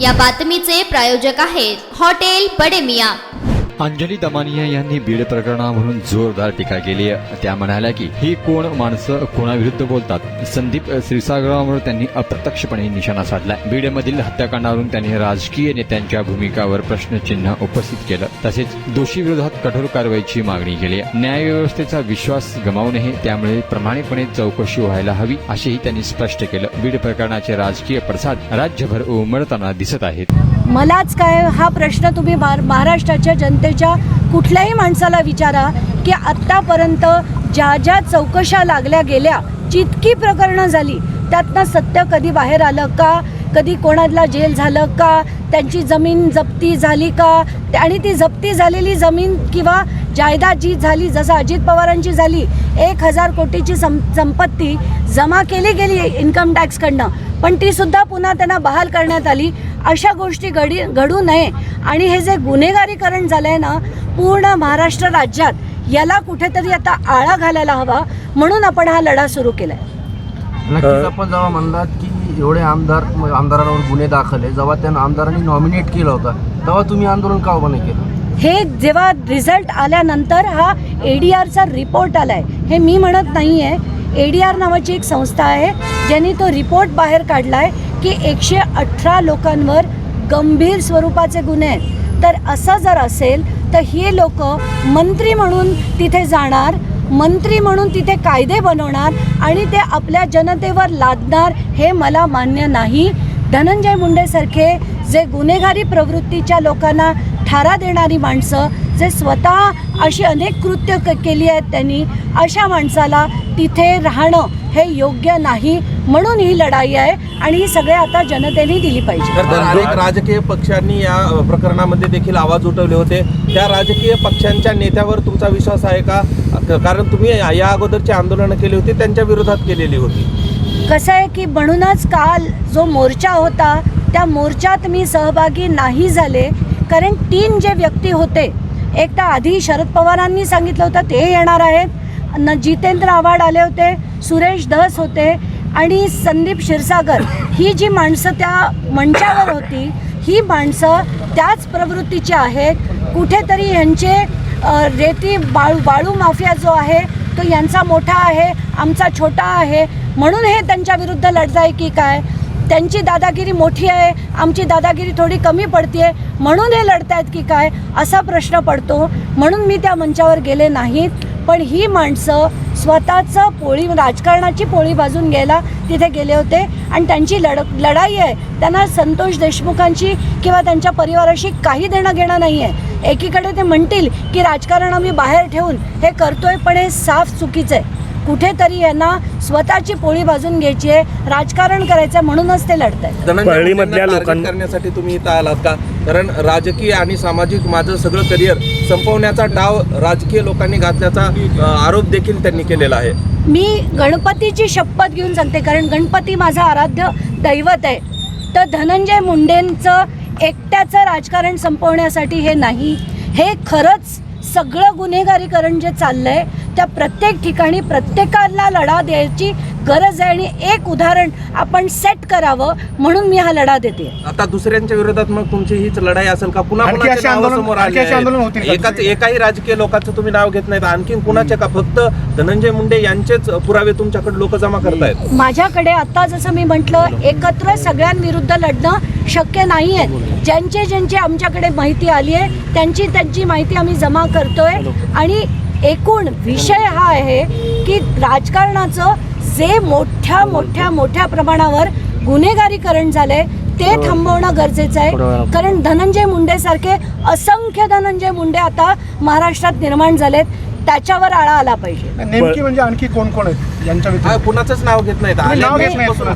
या बातमीचे प्रायोजक आहेत हॉटेल बडे मियां। अंजली दमानिया यांनी बीड प्रकरणावरून जोरदार टीका केली आहे। त्या म्हणाल्या की ही कोण माणसं कोणाविरुद्ध बोलतात। संदीप क्षीरसागरावर त्यांनी अप्रत्यक्षपणे निशाणा साधलाय। बीडमधील हत्याकांडावरून त्यांनी राजकीय नेत्यांच्या भूमिकावर प्रश्नचिन्ह उपस्थित केलं, तसेच दोषी विरोधात कठोर कारवाईची मागणी केली आहे। न्यायव्यवस्थेचा विश्वास गमावू नये, त्यामुळे प्रामाणिकपणे चौकशी व्हायला हवी असेही त्यांनी स्पष्ट केलं। बीड प्रकरणाचे राजकीय पडसाद राज्यभर उमटताना दिसत आहेत। मलाच काय हा प्रश्न तुम्ही महाराष्ट्राच्या जनतेच्या कुठल्याही माणसाला विचारा की आत्तापर्यंत ज्या ज्या चौकशा लागल्या गेल्या, जितकी प्रकरणं झाली त्यातनं सत्य कधी बाहेर आलं का, कधी कोणाला जेल झालं का, त्यांची जमीन जप्ती झाली का, आणि ती जप्ती झालेली जमीन किंवा जायदाद जी झाली, जसं अजित पवारांची झाली 1000 कोटीची संपत्ती जमा केली गेली इन्कम टॅक्सकडनं, पण ती सुद्धा पुन्हा त्यांना बहाल करण्यात आली। अशा गोष्टी घडू नये आणि हे जे गुन्हेगारीकरण झालंय ना पूर्ण महाराष्ट्र राज्यात, याला कुठेतरी आता आळा घालायला हवा, म्हणून आपण हा लढा सुरू केलाय। नक्कीच आपण जेव्हा म्हणलात की एवढे आमदारांवर गुन्हे दाखल आहे, जेव्हा त्यांना आमदारांनी नॉमिनेट केलं होतं तेव्हा तुम्ही आंदोलन का बंद केलं? हे जेव्हा रिझल्ट आल्यानंतर हा ADRचा रिपोर्ट आलाय, हे मी म्हणत नाही आहे। ADR नावाची एक संस्था आहे ज्यांनी तो रिपोर्ट बाहेर काढलाय की 118 लोकांवर गंभीर स्वरूपाचे गुन्हे आहेत। तर असं जर असेल तर हे लोक मंत्री म्हणून तिथे जाणार, मंत्री म्हणून तिथे कायदे बनवणार आणि ते आपल्या जनतेवर लादणार, हे मला मान्य नाही। धनंजय मुंडेसारखे जे गुन्हेगारी प्रवृत्तीच्या लोकांना ठारा देणारी माणसं, जे स्वतः अशी अनेक कृत्य केली आहेत त्यांनी, अशा माणसाला तिथे राहणं हे योग्य नाही, म्हणून ही लढाई आहे आणि ही सगळे आता जनतेने दिली पाहिजे। तर अनेक राजकीय पक्षांनी या प्रकरणामध्ये देखील आवाज उठवले होते, त्या राजकीय पक्षांच्या नेत्यावर तुमचा विश्वास आहे का? कारण तुम्ही या अगोदरची आंदोलनं केली होती, त्यांच्या विरोधात केलेली होती। कसं आहे की म्हणूनच काल जो मोर्चा होता त्या मोर्चात मी सहभागी नाही झाले, कारण 3 जे व्यक्ती होते, एक तर आधी शरद पवारांनी सांगितलं होतं ते येणार आहेत, जितेंद्र आव्हाड आले होते, सुरेश धस होते आणि संदीप क्षीरसागर, ही जी माणसं त्या मंचावर होती ही माणसं त्याच प्रवृत्तीची आहेत। कुठेतरी यांचे रेती वाळू माफिया जो आहे तो यांचा मोठा आहे, आमचा छोटा आहे, म्हणून हे त्यांच्या विरुद्ध लढताय की काय? त्यांची दादागिरी मोठी आहे, आमची दादागिरी थोडी कमी पडते म्हणून हे लढतायत की काय, असा प्रश्न पडतो। म्हणून मी त्या मंचावर गेले नाहीत, पण ही माणसं स्वतःचं राजकारणाची पोळी भाजून घ्यायला तिथे गेले होते आणि त्यांची लढाई आहे। त्यांना संतोष देशमुखांची किंवा त्यांच्या परिवाराशी काही देणं घेणं नाही आहे। एकीकडे ते म्हणतील की राजकारण आम्ही बाहेर ठेवून हे करतोय, पण हे साफ चुकीचं आहे। कुठेतरी यांना स्वतःची पोळी भाजून घ्यायची आहे, राजकारण करायचं, म्हणूनच ते लढत आहेत। परळीमधल्या लोकांना करण्यासाठी तुम्ही इथं आलात का? कारण राजकीय आणि सामाजिक माझं सगळं करिअर संपवण्याचा डाव राजकीय लोकांनी घातल्याचा आरोप देखील त्यांनी केलेला आहे। मी गणपतीची शपथ घेऊन सांगते, कारण गणपती माझं आराध्य दैवत आहे। तर धनंजय मुंडेंचं एकट्याचं राजकारण संपवण्यासाठी हे नाही, हे खरंच सगळं गुन्हेगारीकरण जे चाललंय त्या प्रत्येक ठिकाणी प्रत्येकाला लढा द्यायची गरज आहे आणि एक उदाहरण आपण सेट करावं, म्हणून मी हा लढा देते। आता दुसऱ्यांच्या विरोधात मग तुमची हीच लढाई असेल का? पुन्हा समोर एकाही राजकीय लोकांचं तुम्ही नाव घेत नाहीत, आणखी कुणाचे का? फक्त धनंजय मुंडे यांचेच पुरावे तुमच्याकडे लोक जमा करतायत? माझ्याकडे आता जसं मी म्हटलं, एकत्र सगळ्यांविरुद्ध लढणं शक्य नाही आहे। ज्यांची आमच्याकडे माहिती आली आहे त्यांची माहिती आम्ही जमा करतोय आणि एकूण विषय हा आहे की राजकारणाचं जे मोठ्या प्रमाणावर गुन्हेगारीकरण झालंय ते थांबवणं गरजेचं आहे। कारण धनंजय मुंडे सारखे असंख्य धनंजय मुंडे आता महाराष्ट्रात निर्माण झालेत, त्याच्यावर आळा आला पाहिजे। नेमकी म्हणजे आणखी कोण आहेत यांच्या कुणाचंच नाव घेत नाहीत,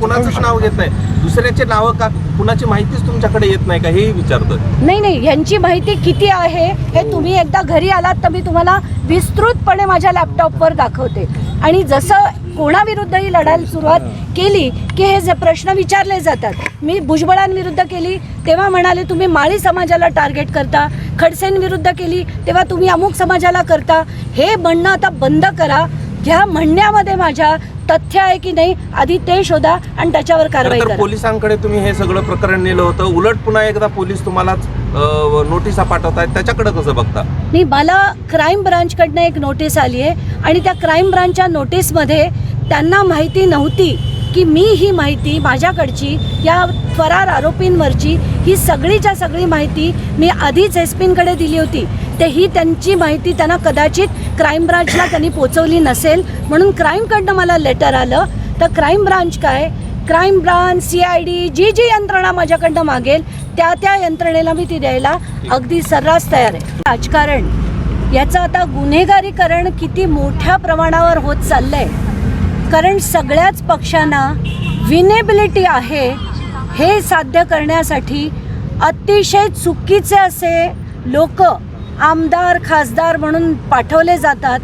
कुणाचंच नाव घेत नाही, दुसऱ्याचे नाव का? कुणाची माहितीच तुमच्याकडे येत नाही का, हेही विचारतो। नाही, यांची माहिती किती आहे हे तुम्ही एकदा घरी आलात तर मी तुम्हाला विस्तृतपणे माझ्या लॅपटॉपवर दाखवते। आणि जसं कोणाविरुद्धही लढायला सुरुवात केली की हे जे प्रश्न विचारले जातात, मी भुजबळांविरुद्ध केली तेव्हा म्हणाले तुम्ही माळी समाजाला टार्गेट करता, खडसेंविरुद्ध केली तेव्हा तुम्ही अमुक समाजाला करता, हे म्हणणं आता बंद करा। ह्या म्हणण्यामध्ये माझ्या तथ्य आहे की नाही आधी ते शोधा आणि त्याच्यावर कारवाई तर करा. पोलिसांकडे तुम्ही हे सगळं प्रकरण नेलं होतं, उलट पुन्हा एकदा पोलीस तुम्हाला नोटिसा पाठवतायत, त्याच्याकडे कसं बघता? नाही, मला क्राईम ब्रांचकडनं एक नोटीस आली आहे आणि त्या क्राईम ब्रांचच्या नोटीसमध्ये त्यांना माहिती नव्हती की मी ही माहिती माझ्याकडची या फरार आरोपींवरची ही सगळीच्या सगळी माहिती मी आधीच एसपींकडे दिली होती. ते ही त्यांची माहिती त्यांना कदाचित क्राईम ब्रांचला त्यांनी पोचवली नसेल म्हणून क्राईमकडनं मला लेटर आलं. तर क्राईम ब्रांच काय, क्राईम ब्रांच, CID जी जी यंत्रणा माझ्याकडनं मागेल त्या यंत्रणेला मी ती द्यायला अगदी सर्रास तयार आहे. राजकारण याचं आता गुन्हेगारीकरण किती मोठ्या प्रमाणावर होत चाललं आहे, कारण सगळ्याच पक्षांना विनेबिलिटी आहे हे साध्य करण्यासाठी अतिशय चुकीचे असे लोक आमदार खासदार म्हणून पाठवले जातात.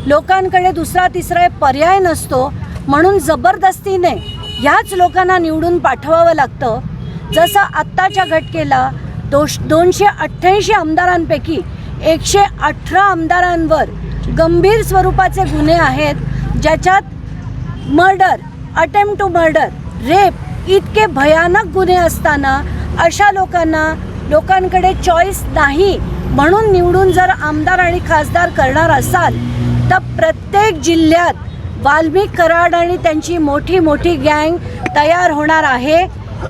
लोकांकडे दुसरा तिसरा पर्याय नसतो म्हणून जबरदस्तीने ह्याच लोकांना निवडून पाठवावं लागतं. जसं आत्ताच्या घटनेला 288 आमदारांपैकी 118 आमदारांवर गंभीर स्वरूपाचे गुन्हे आहेत, ज्याच्यात murder, attempt to murder, rape इतके भयानक गुन्हे असताना अशा लोकांकडे चॉईस नाही म्हणून निवडून जर आमदार आणि खासदार करणार असाल तर प्रत्येक जिल्ह्यात वाल्मिक कराड आणि त्यांची मोठी मोठी गँग तयार होणार आहे.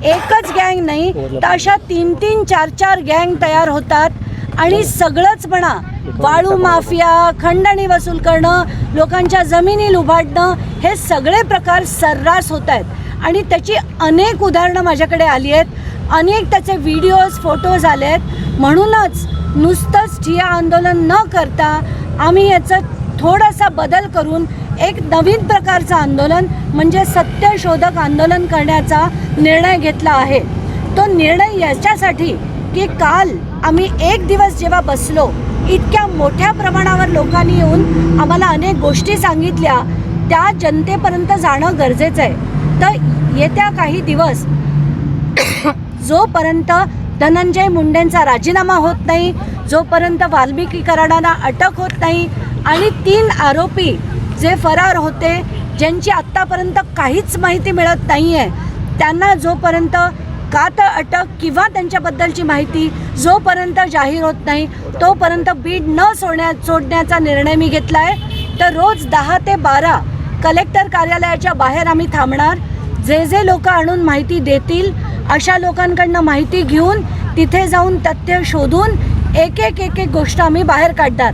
एकच गँग नाही तर अशा 3-3, 4-4 गँग तयार होतात आणि सगळंच म्हणा, वाळू माफिया, खंडणी वसूल करणं, लोकांच्या जमिनी लुबाडणं, हे सगळे प्रकार सर्रास होत आहेत आणि त्याची अनेक उदाहरणं माझ्याकडे आली आहेत, अनेक त्याचे व्हिडिओज फोटोज आले आहेत. म्हणूनच नुसतंच ठिय्या आंदोलन न करता आम्ही याचं थोडासा बदल करून एक नवीन प्रकारचं आंदोलन म्हणजे सत्यशोधक आंदोलन करण्याचा निर्णय घेतला आहे. तो निर्णय याच्यासाठी की काल आम्ही एक दिवस जेव्हा बसलो, इतक्या मोठ्या प्रमाणावर लोकांनी येऊन आम्हाला अनेक गोष्टी सांगितल्या, त्या जनतेपर्यंत जाणं गरजेचं आहे. तर येत्या काही दिवस जोपर्यंत धनंजय मुंडेंचा राजीनामा होत नाही, जोपर्यंत वाल्मिकी कराडांना अटक होत नाही आणि 3 आरोपी जे फरार होते, ज्यांची आत्तापर्यंत काहीच माहिती मिळत नाही आहे, त्यांना जोपर्यंत का तर अटक किंवा त्यांच्याबद्दलची माहिती जोपर्यंत जाहीर होत नाही तोपर्यंत बीड न सोडण्याचा निर्णय मी घेतला आहे. तर रोज 10 ते 12 कलेक्टर कार्यालयाच्या बाहेर आम्ही थांबणार. जे लोक आणून माहिती देतील अशा लोकांकडनं माहिती घेऊन तिथे जाऊन तथ्य शोधून एक एक गोष्ट आम्ही बाहेर काढणार.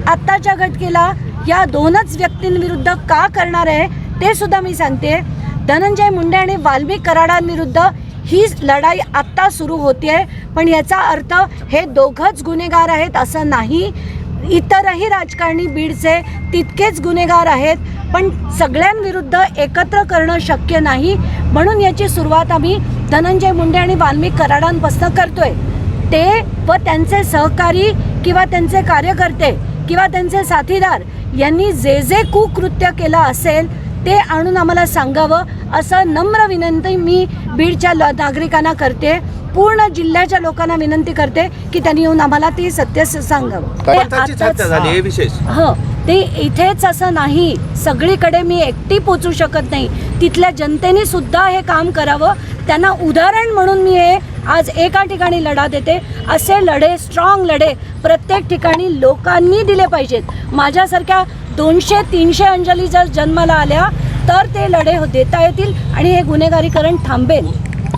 आत्ताच्या घटनेला या 2च व्यक्तींविरुद्ध का करणार आहे ते सुद्धा मी सांगते. धनंजय मुंडे आणि वाल्मिक कराडांविरुद्ध ही लढाई आत्ता सुरू होते आहे, पण याचा अर्थ हे दोघंच गुन्हेगार आहेत असं नाही. इतरही राजकारणी बीडचे तितकेच गुन्हेगार आहेत, पण सगळ्यांविरुद्ध एकत्र करणं शक्य नाही. म्हणून याची सुरुवात आम्ही धनंजय मुंडे आणि वाल्मिक कराडांपासून करतोय. ते व त्यांचे सहकारी किंवा त्यांचे कार्यकर्ते किंवा त्यांचे साथीदार यांनी जे कुकृत्य केलं असेल ते आणून आम्हाला सांगावं असं नम्र विनंती मी बीडच्या नागरिकांना करते. पूर्ण जिल्ह्याच्या लोकांना विनंती करते की त्यांनी येऊन आम्हाला ती सत्य सांगावं. हो, ते इथेच असं नाही, सगळीकडे मी एकटी पोचू शकत नाही. तिथल्या जनतेने सुद्धा हे काम करावं. त्यांना उदाहरण म्हणून मी हे आज एका ठिकाणी लढा देते. असे लढे, स्ट्रॉंग लढे प्रत्येक ठिकाणी लोकांनी दिले पाहिजेत. माझ्यासारख्या 200-300 अंजली जर जन्माला आल्या तर ते लढे देता येतील आणि हे गुन्हेगारीकरण थांबेल.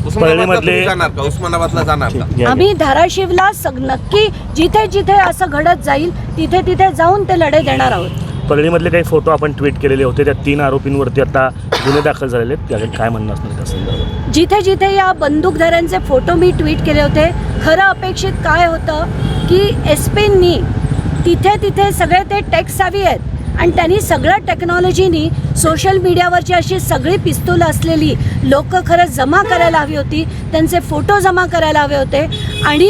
उस्मानाबादला जाणार का? आम्ही धाराशिवला नक्की जिथे जिथे असं घडत जाईल तिथे तिथे जाऊन ते लढे देणार आहोत. परळीमधले काही फोटो आपण ट्विट केलेले होते, त्या 3 आरोपींवरती आता गुन्हे दाखल झालेले आहेत, त्याकडे काय म्हणणं असणार त्या संदर्भात? जिथे जिथे या बंदूकधाऱ्यांचे फोटो मी ट्विट केले होते, खरं अपेक्षित काय होतं की एसपींनी तिथे तिथे सगळे ते टेक सावी आहेत आणि त्यांनी सगळं टेक्नॉलॉजीनी सोशल मीडियावरची अशी सगळी पिस्तूल असलेली लोक खरं जमा करायला हवी होती, त्यांचे फोटो जमा करायला हवे होते आणि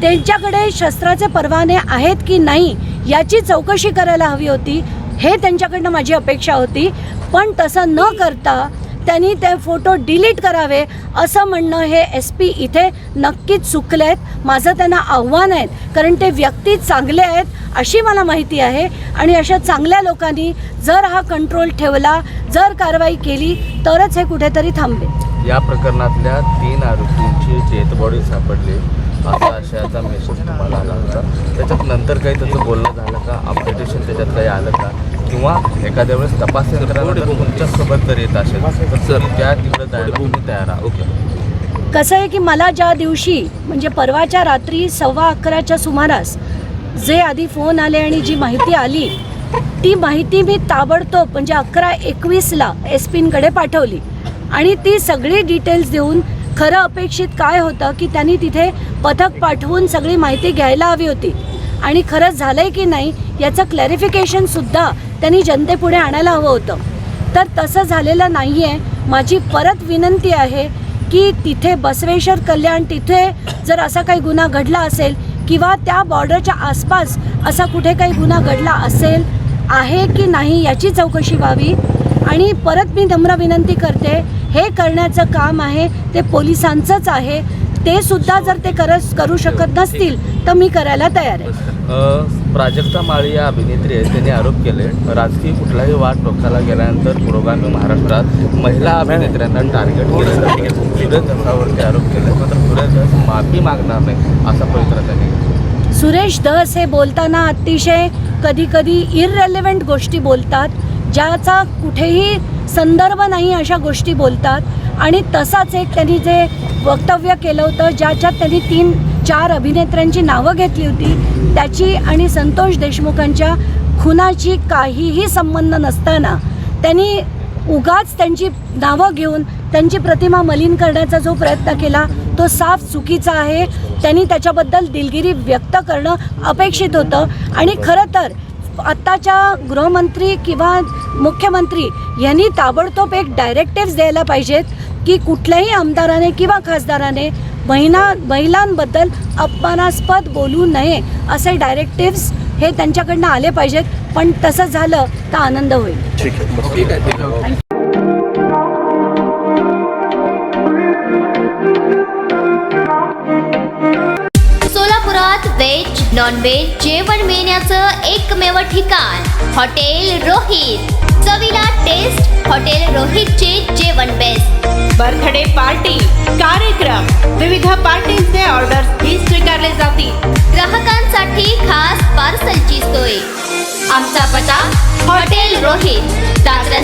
त्यांच्याकडे शस्त्राचे परवाने आहेत की नाही याची चौकशी करायला हवी होती. हे त्यांच्याकडनं माझी अपेक्षा होती. पण तसं न करता त्यांनी ते फोटो डिलीट करावे असं म्हणणं हे SP इथे नक्कीच चुकले आहेत. माझं त्यांना आव्हान आहे, कारण ते व्यक्ती चांगले आहेत अशी मला माहिती आहे आणि अशा चांगल्या लोकांनी जर हा कंट्रोल ठेवला, जर कारवाई केली तरच हे कुठेतरी थांबेल. या प्रकरणातल्या 3 आरोपींची डेथ बॉडी सापडली असा आशयाचा मेसेज तुम्हाला आला होता. त्याच्यात नंतर काही त्याचं बोलणं झालं का, अपडेटेशन त्याच्यात काही आलं का, किंवा एखाद्या वेळेस तपास यंत्रणा जर तुमच्यासोबत जर येत असेल तर त्या तिकडे जायला तुम्ही तयार आहात? ओके. कसं आहे की मला ज्या दिवशी म्हणजे परवाच्या रात्री 11:15च्या सुमारास जे आधी फोन आले आणि जी माहिती आली ती माहिती मी ताबडतोब म्हणजे 11:21ला SPंकडे पाठवली आणि ती सगळी डिटेल्स देऊन खरं अपेक्षित काय होतं की त्यांनी तिथे पथक पाठवून सगळी माहिती घ्यायला हवी होती आणि खरंच झालंय की नाही याचं क्लॅरिफिकेशनसुद्धा त्यांनी जनतेपुढे आणायला हवं होतं. तर तसं झालेलं नाही आहे. माझी परत विनंती आहे की तिथे बसवेश्वर कल्याण तिथे जर असा काही गुन्हा घडला असेल किंवा त्या बॉर्डरच्या आसपास असा कुठे काही गुन्हा घडला असेल आहे की नाही याची चौकशी व्हावी. आणि परत मी नम्र विनंती करते, हे करण्याचं काम आहे ते पोलिसांचंच आहे. ते सुद्धा जर ते करू शकत नसतील तर मी करायला तयार आहे. प्राजक्ता माळी या अभिनेत्री आहेत, त्यांनी आरोप केले राजकीय कुठलाही वाद टोकाला गेल्यानंतर पुरोगामी महाराष्ट्रात महिला अभिनेत्र्यांना टार्गेट केलं जातं. सुरेश धसावरती आरोप केले, मात्र सुरेश धस माफी मागणार नाही असा पवित्रा त्यांनी घेतला. सुरेश धस हे बोलताना अतिशय कधी इररेलेव्हंट गोष्टी बोलतात, ज्याचा कुठेही संदर्भ नाही अशा गोष्टी बोलतात. आणि तसाच एक त्यांनी जे वक्तव्य केलं होतं ज्याच्यात त्यांनी 3-4 अभिनेत्र्यांची नावं घेतली होती, त्याची आणि संतोष देशमुखांच्या खुनाची काहीही संबंध नसताना त्यांनी उगाच त्यांची नावं घेऊन त्यांची प्रतिमा मलिन करण्याचा जो प्रयत्न केला तो साफ चुकीचा आहे. त्यांनी त्याच्याबद्दल दिलगिरी व्यक्त करणं अपेक्षित होतं. आणि खरं तर आत्ताच्या गृहमंत्री किंवा मुख्यमंत्री यांनी ताबडतोब एक डायरेक्टिव्स द्यायला पाहिजेत की कुठल्याही आमदाराने किंवा खासदाराने महिलांबद्दल अपमानास्पद बोलू नये असे डायरेक्टिव्स हे त्यांच्याकडनं आले पाहिजेत. पण तसं झालं तर आनंद होईल. ठीक आहे. सोलापुरात व्हेज नॉन व्हेज जेवण मिळण्याचं एकमेव ठिकाण हॉटेल रोहित. चवीला टेस्ट हॉटेल रोहितचे जेवण बेस्ट. बर्थडे पार्टी, कार्यक्रम, विविध पार्टींचे ऑर्डर्स ही स्वीकारले जातील. ग्राहकांसाठी खास पार्सलची सोय. आमचा पत्ता हॉटेल रोहित, दादर